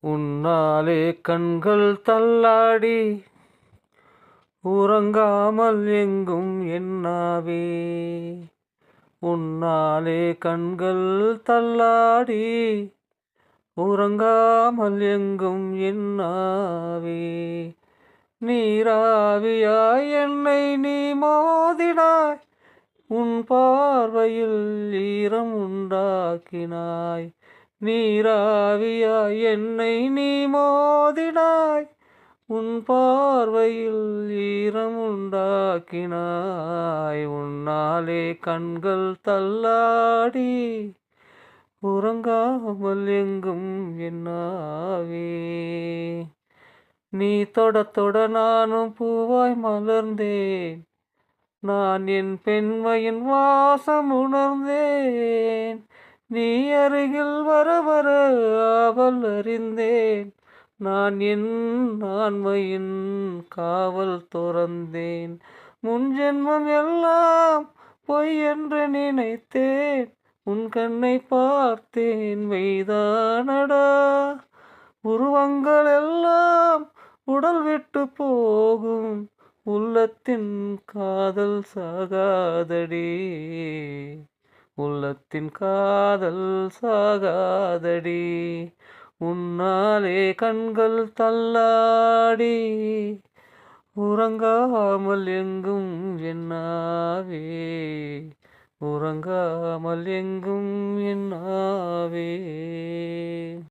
உன்னாலே கண்கள் தள்ளாடி உறங்காமல் எங்கும் என்னாவே. உன்னாலே கண்கள் தள்ளாடி உறங்காமல் எங்கும் என்னாவே. நீராவியாய் என்னை நீ மோதினாய், உன் பார்வையில் ஈரம் உண்டாக்கினாய். நீராவியாய் என்னை நீ மோதினாய், உன் பார்வையில் ஈரம் உண்டாக்கினாய். உன்னாலே கண்கள் தள்ளாடி உறங்காமல் எங்கும் என்னாவே. நீ தொட தொட நானும் பூவாய் மலர்ந்தேன், நான் என் பெண்மையின் வாசம் உணர்ந்தேன். நீ அருகில் வர வர ஆவல் அறிந்தேன், நான் என் ஆண்மையின் காவல் துறந்தேன். முன் ஜென்மம் எல்லாம் பொய் என்று நினைத்தேன், உன் கண்ணை பார்த்தேன் மெய்தானடா. உருவங்கள் எல்லாம் உடல் விட்டு போகும், உள்ளத்தின் காதல் சாகாதடி. உள்ளத்தின் காதல் சாகாதடி. உன்னாலே கண்கள் தள்ளாடி உறங்காமல் எங்கும் என்னாவே. உறங்காமல் எங்கும் என்னாவே.